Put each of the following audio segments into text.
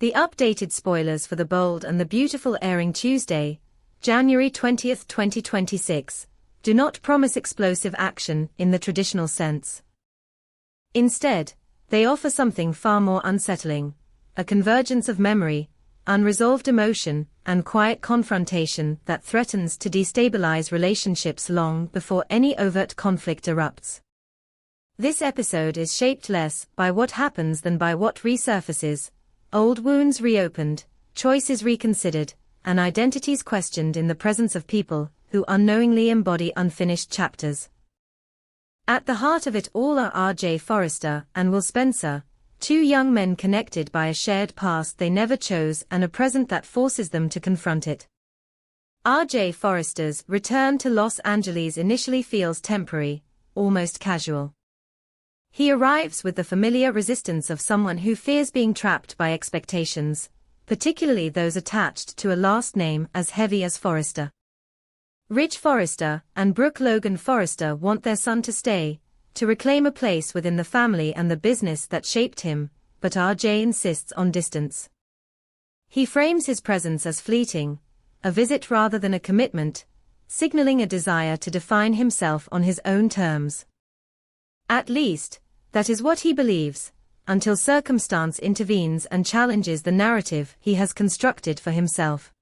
The updated spoilers for The Bold and the Beautiful airing Tuesday, January 20, 2026, do not promise explosive action in the traditional sense. Instead, they offer something far more unsettling, a convergence of memory, unresolved emotion, and quiet confrontation that threatens to destabilize relationships long before any overt conflict erupts. This episode is shaped less by what happens than by what resurfaces, old wounds reopened, choices reconsidered, and identities questioned in the presence of people who unknowingly embody unfinished chapters. At the heart of it all are R.J. Forrester and Will Spencer, two young men connected by a shared past they never chose and a present that forces them to confront it. R.J. Forrester's return to Los Angeles initially feels temporary, almost casual. He arrives with the familiar resistance of someone who fears being trapped by expectations, particularly those attached to a last name as heavy as Forrester. Ridge Forrester and Brooke Logan Forrester want their son to stay, to reclaim a place within the family and the business that shaped him, but R.J. insists on distance. He frames his presence as fleeting, a visit rather than a commitment, signaling a desire to define himself on his own terms. At least, that is what he believes, until circumstance intervenes and challenges the narrative he has constructed for himself.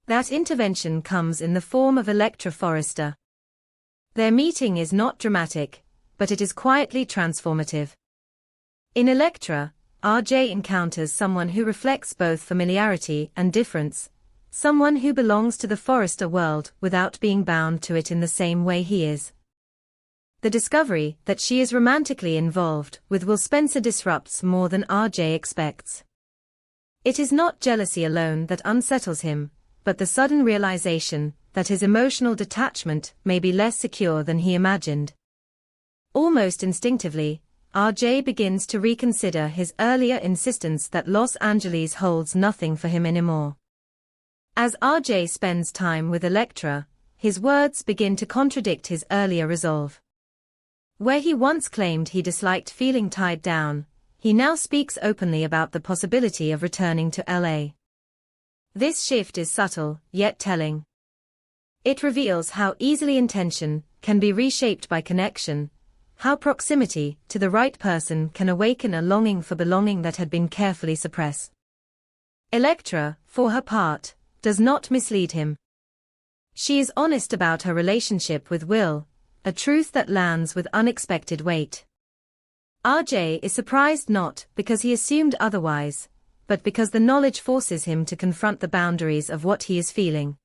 That intervention comes in the form of Electra Forrester. Their meeting is not dramatic, but it is quietly transformative. In Electra, R.J. encounters someone who reflects both familiarity and difference, someone who belongs to the Forrester world without being bound to it in the same way he is. The discovery that she is romantically involved with Will Spencer disrupts more than R.J. expects. It is not jealousy alone that unsettles him, but the sudden realization that his emotional detachment may be less secure than he imagined. Almost instinctively, R.J. begins to reconsider his earlier insistence that Los Angeles holds nothing for him anymore. As R.J. spends time with Electra, his words begin to contradict his earlier resolve. Where he once claimed he disliked feeling tied down, he now speaks openly about the possibility of returning to L.A. This shift is subtle, yet telling. It reveals how easily intention can be reshaped by connection, how proximity to the right person can awaken a longing for belonging that had been carefully suppressed. Electra, for her part, does not mislead him. She is honest about her relationship with Will, a truth that lands with unexpected weight. R.J. is surprised not because he assumed otherwise, but because the knowledge forces him to confront the boundaries of what he is feeling.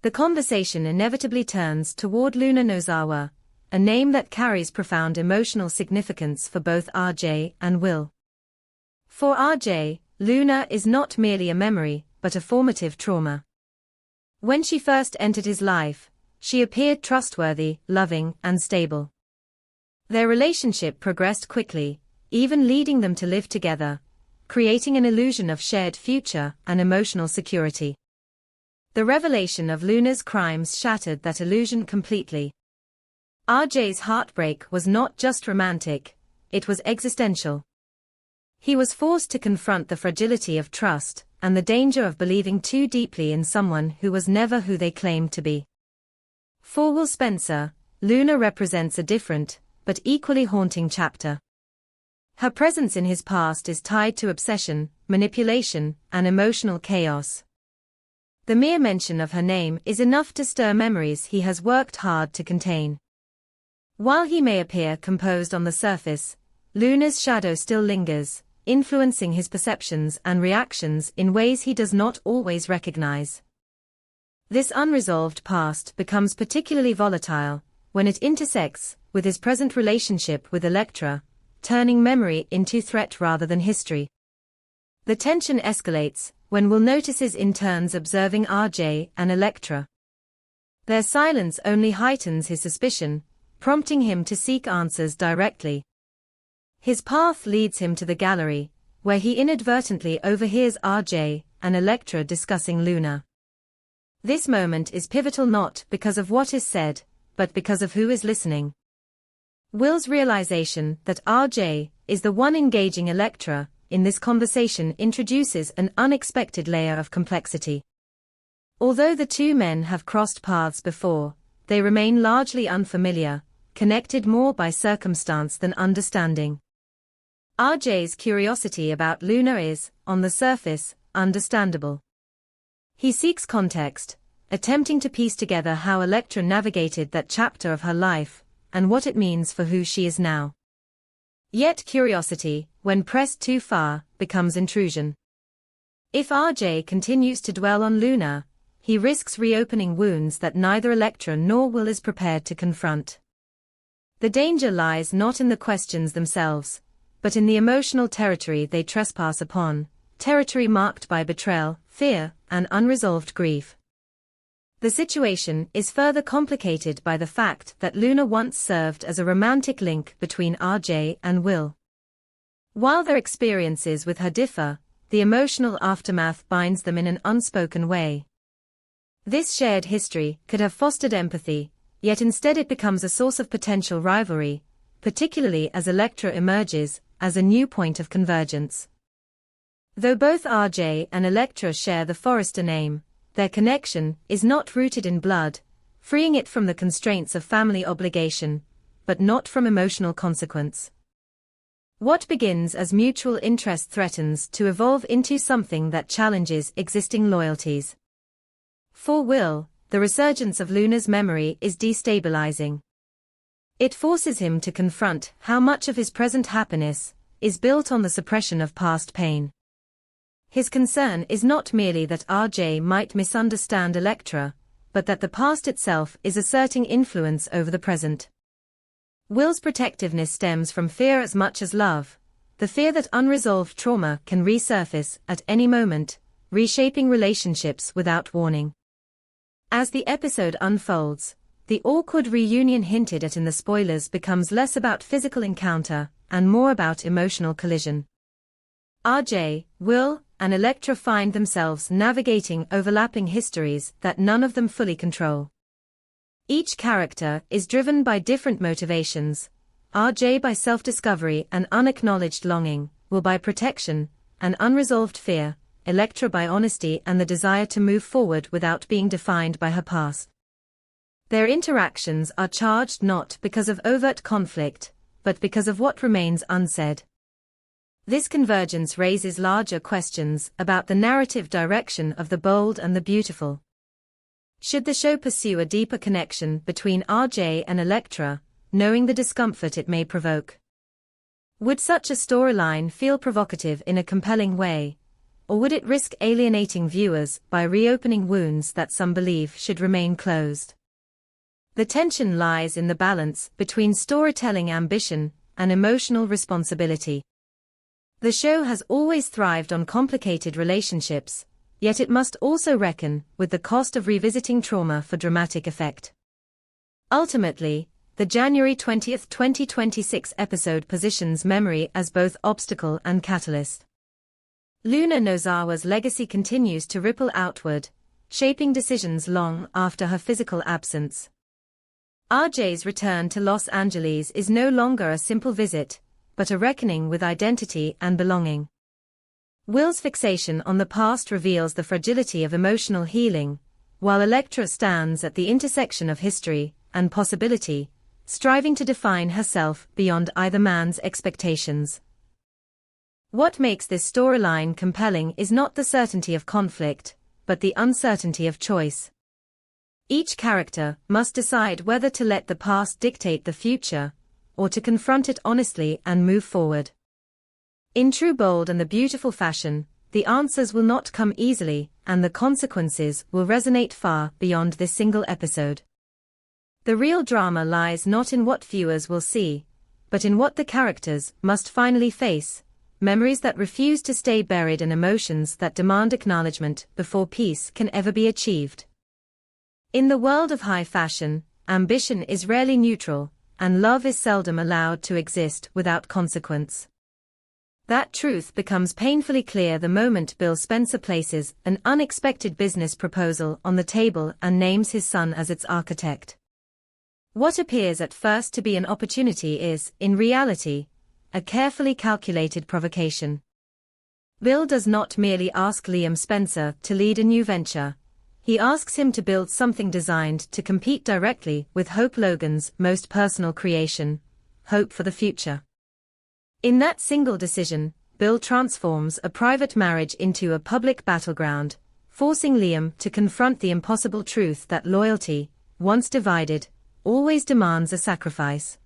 The conversation inevitably turns toward Luna Nozawa, a name that carries profound emotional significance for both R.J. and Will. For R.J., Luna is not merely a memory, but a formative trauma. When she first entered his life, she appeared trustworthy, loving, and stable. Their relationship progressed quickly, even leading them to live together, creating an illusion of shared future and emotional security. The revelation of Luna's crimes shattered that illusion completely. R.J.'s heartbreak was not just romantic, it was existential. He was forced to confront the fragility of trust and the danger of believing too deeply in someone who was never who they claimed to be. For Will Spencer, Luna represents a different, but equally haunting chapter. Her presence in his past is tied to obsession, manipulation, and emotional chaos. The mere mention of her name is enough to stir memories he has worked hard to contain. While he may appear composed on the surface, Luna's shadow still lingers, influencing his perceptions and reactions in ways he does not always recognize. This unresolved past becomes particularly volatile when it intersects with his present relationship with Electra, turning memory into threat rather than history. The tension escalates when Will notices interns observing R.J. and Electra. Their silence only heightens his suspicion, prompting him to seek answers directly. His path leads him to the gallery, where he inadvertently overhears R.J. and Electra discussing Luna. This moment is pivotal not because of what is said, but because of who is listening. Will's realization that R.J. is the one engaging Electra in this conversation introduces an unexpected layer of complexity. Although the two men have crossed paths before, they remain largely unfamiliar, connected more by circumstance than understanding. RJ's curiosity about Luna is, on the surface, understandable. He seeks context, attempting to piece together how Elektra navigated that chapter of her life, and what it means for who she is now. Yet curiosity, when pressed too far, becomes intrusion. If RJ continues to dwell on Luna, he risks reopening wounds that neither Elektra nor Will is prepared to confront. The danger lies not in the questions themselves, but in the emotional territory they trespass upon, territory marked by betrayal, fear, and unresolved grief. The situation is further complicated by the fact that Luna once served as a romantic link between RJ and Will. While their experiences with her differ, the emotional aftermath binds them in an unspoken way. This shared history could have fostered empathy, yet instead it becomes a source of potential rivalry, particularly as Elektra emerges as a new point of convergence. Though both RJ and Elektra share the Forrester name, their connection is not rooted in blood, freeing it from the constraints of family obligation, but not from emotional consequence. What begins as mutual interest threatens to evolve into something that challenges existing loyalties. For Will, the resurgence of Luna's memory is destabilizing. It forces him to confront how much of his present happiness is built on the suppression of past pain. His concern is not merely that RJ might misunderstand Elektra, but that the past itself is asserting influence over the present. Will's protectiveness stems from fear as much as love, the fear that unresolved trauma can resurface at any moment, reshaping relationships without warning. As the episode unfolds, the awkward reunion hinted at in the spoilers becomes less about physical encounter and more about emotional collision. RJ, Will, and Elektra find themselves navigating overlapping histories that none of them fully control. Each character is driven by different motivations, RJ by self-discovery and unacknowledged longing, Will by protection and unresolved fear, Elektra by honesty and the desire to move forward without being defined by her past. Their interactions are charged not because of overt conflict, but because of what remains unsaid. This convergence raises larger questions about the narrative direction of the bold and the beautiful. Should the show pursue a deeper connection between RJ and Elektra, knowing the discomfort it may provoke? Would such a storyline feel provocative in a compelling way, or would it risk alienating viewers by reopening wounds that some believe should remain closed? The tension lies in the balance between storytelling ambition and emotional responsibility. The show has always thrived on complicated relationships, yet it must also reckon with the cost of revisiting trauma for dramatic effect. Ultimately, the January 20, 2026 episode positions memory as both obstacle and catalyst. Luna Nozawa's legacy continues to ripple outward, shaping decisions long after her physical absence. RJ's return to Los Angeles is no longer a simple visit, but a reckoning with identity and belonging. Will's fixation on the past reveals the fragility of emotional healing, while Elektra stands at the intersection of history and possibility, striving to define herself beyond either man's expectations. What makes this storyline compelling is not the certainty of conflict, but the uncertainty of choice. Each character must decide whether to let the past dictate the future, or to confront it honestly and move forward. In true bold and the beautiful fashion, the answers will not come easily, and the consequences will resonate far beyond this single episode. The real drama lies not in what viewers will see, but in what the characters must finally face, memories that refuse to stay buried and emotions that demand acknowledgement before peace can ever be achieved. In the world of high fashion, ambition is rarely neutral, and love is seldom allowed to exist without consequence. That truth becomes painfully clear the moment Bill Spencer places an unexpected business proposal on the table and names his son as its architect. What appears at first to be an opportunity is, in reality, a carefully calculated provocation. Bill does not merely ask Liam Spencer to lead a new venture. He asks him to build something designed to compete directly with Hope Logan's most personal creation, Hope for the Future. In that single decision, Bill transforms a private marriage into a public battleground, forcing Liam to confront the impossible truth that loyalty, once divided, always demands a sacrifice.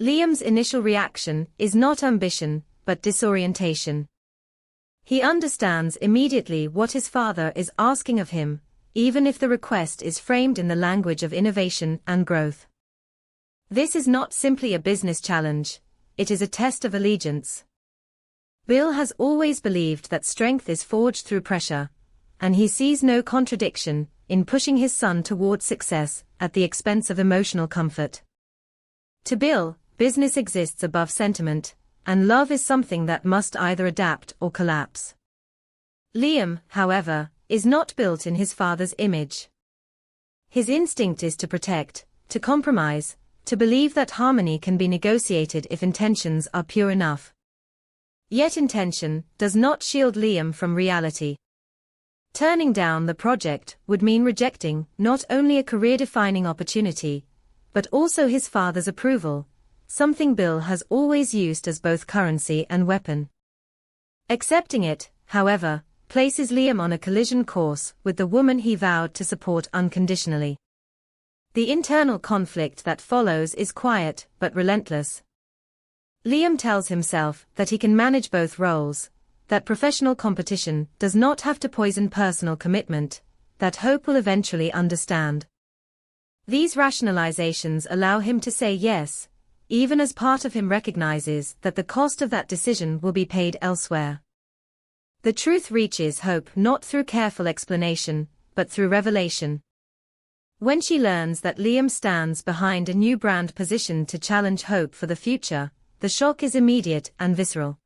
Liam's initial reaction is not ambition, but disorientation. He understands immediately what his father is asking of him, even if the request is framed in the language of innovation and growth. This is not simply a business challenge, it is a test of allegiance. Bill has always believed that strength is forged through pressure, and he sees no contradiction in pushing his son towards success at the expense of emotional comfort. To Bill, business exists above sentiment, and love is something that must either adapt or collapse. Liam, however, is not built in his father's image. His instinct is to protect, to compromise, to believe that harmony can be negotiated if intentions are pure enough. Yet intention does not shield Liam from reality. Turning down the project would mean rejecting not only a career-defining opportunity, but also his father's approval, something Bill has always used as both currency and weapon. Accepting it, however, places Liam on a collision course with the woman he vowed to support unconditionally. The internal conflict that follows is quiet but relentless. Liam tells himself that he can manage both roles, that professional competition does not have to poison personal commitment, that Hope will eventually understand. These rationalizations allow him to say yes, even as part of him recognizes that the cost of that decision will be paid elsewhere. The truth reaches Hope not through careful explanation, but through revelation. When she learns that Liam stands behind a new brand positioned to challenge Hope for the future, the shock is immediate and visceral.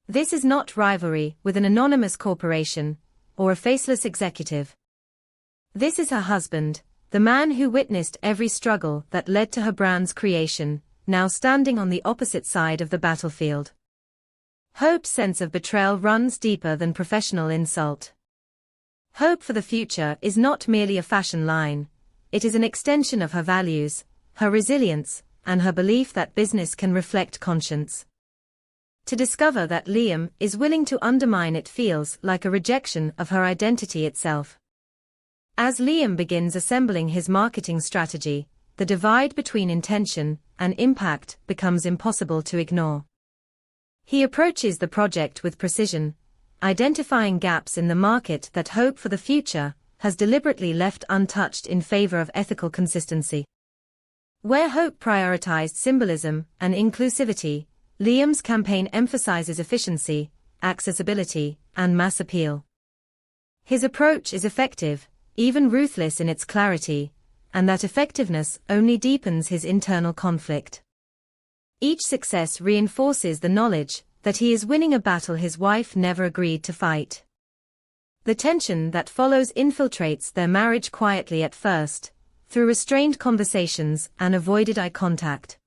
This is not rivalry with an anonymous corporation, or a faceless executive. This is her husband, the man who witnessed every struggle that led to her brand's creation, now standing on the opposite side of the battlefield. Hope's sense of betrayal runs deeper than professional insult. Hope for the Future is not merely a fashion line, it is an extension of her values, her resilience, and her belief that business can reflect conscience. To discover that Liam is willing to undermine it feels like a rejection of her identity itself. As Liam begins assembling his marketing strategy, the divide between intention and impact becomes impossible to ignore. He approaches the project with precision, identifying gaps in the market that Hope for the Future has deliberately left untouched in favor of ethical consistency. Where Hope prioritized symbolism and inclusivity, Liam's campaign emphasizes efficiency, accessibility, and mass appeal. His approach is effective, even ruthless in its clarity, and that effectiveness only deepens his internal conflict. Each success reinforces the knowledge that he is winning a battle his wife never agreed to fight. The tension that follows infiltrates their marriage quietly at first, through restrained conversations and avoided eye contact.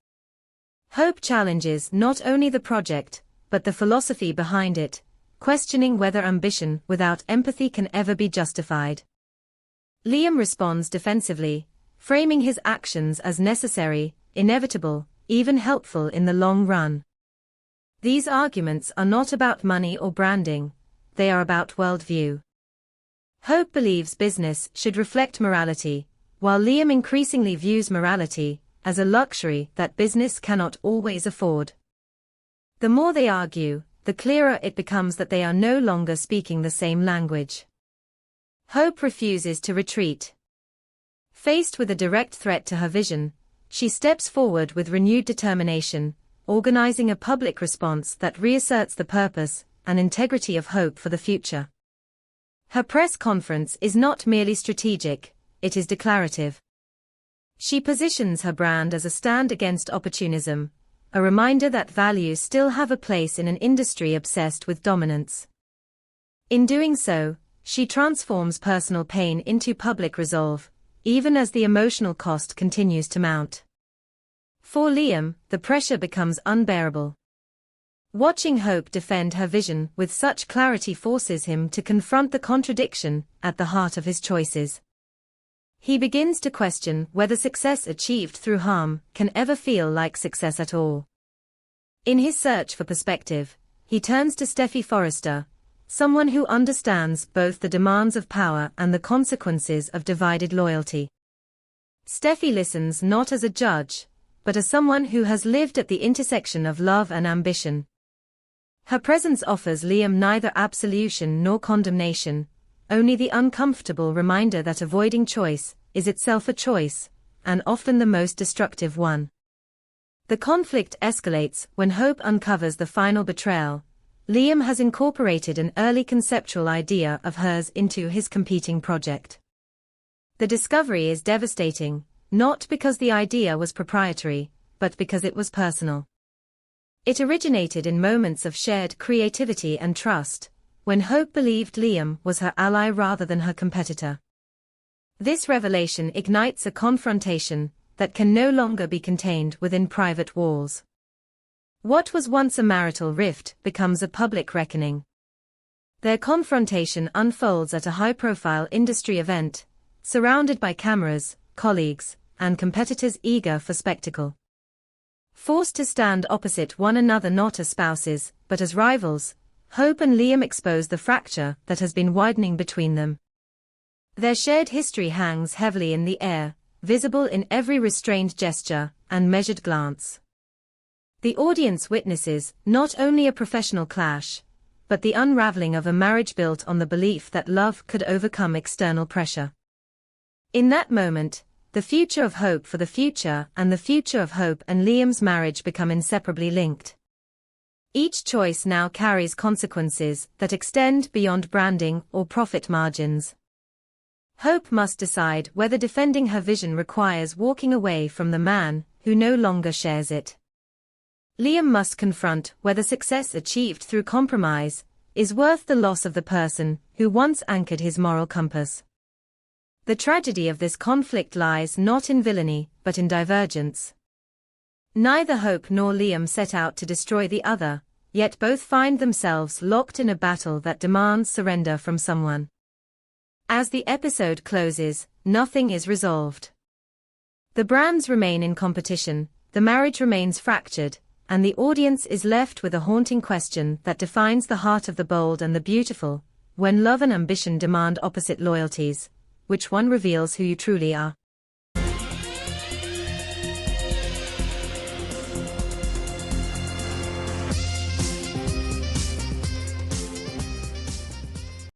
Hope challenges not only the project, but the philosophy behind it, questioning whether ambition without empathy can ever be justified. Liam responds defensively, framing his actions as necessary, inevitable, even helpful in the long run. These arguments are not about money or branding, they are about worldview. Hope believes business should reflect morality, while Liam increasingly views morality as a luxury that business cannot always afford. The more they argue, the clearer it becomes that they are no longer speaking the same language. Hope refuses to retreat. Faced with a direct threat to her vision, she steps forward with renewed determination, organizing a public response that reasserts the purpose and integrity of Hope for the Future. Her press conference is not merely strategic, it is declarative. She positions her brand as a stand against opportunism, a reminder that values still have a place in an industry obsessed with dominance. In doing so, she transforms personal pain into public resolve, even as the emotional cost continues to mount. For Liam, the pressure becomes unbearable. Watching Hope defend her vision with such clarity forces him to confront the contradiction at the heart of his choices. He begins to question whether success achieved through harm can ever feel like success at all. In his search for perspective, he turns to Steffy Forrester, someone who understands both the demands of power and the consequences of divided loyalty. Steffy listens not as a judge, but as someone who has lived at the intersection of love and ambition. Her presence offers Liam neither absolution nor condemnation, only the uncomfortable reminder that avoiding choice is itself a choice, and often the most destructive one. The conflict escalates when Hope uncovers the final betrayal. Liam has incorporated an early conceptual idea of hers into his competing project. The discovery is devastating, not because the idea was proprietary, but because it was personal. It originated in moments of shared creativity and trust, when Hope believed Liam was her ally rather than her competitor. This revelation ignites a confrontation that can no longer be contained within private walls. What was once a marital rift becomes a public reckoning. Their confrontation unfolds at a high-profile industry event, surrounded by cameras, colleagues, and competitors eager for spectacle. Forced to stand opposite one another not as spouses, but as rivals, Hope and Liam expose the fracture that has been widening between them. Their shared history hangs heavily in the air, visible in every restrained gesture and measured glance. The audience witnesses not only a professional clash, but the unraveling of a marriage built on the belief that love could overcome external pressure. In that moment, the future of Hope for the future and the future of Hope and Liam's marriage become inseparably linked. Each choice now carries consequences that extend beyond branding or profit margins. Hope must decide whether defending her vision requires walking away from the man who no longer shares it. Liam must confront whether success achieved through compromise is worth the loss of the person who once anchored his moral compass. The tragedy of this conflict lies not in villainy, but in divergence. Neither Hope nor Liam set out to destroy the other, yet both find themselves locked in a battle that demands surrender from someone. As the episode closes, nothing is resolved. The brands remain in competition, the marriage remains fractured, and the audience is left with a haunting question that defines the heart of the bold and the beautiful. When love and ambition demand opposite loyalties, which one reveals who you truly are?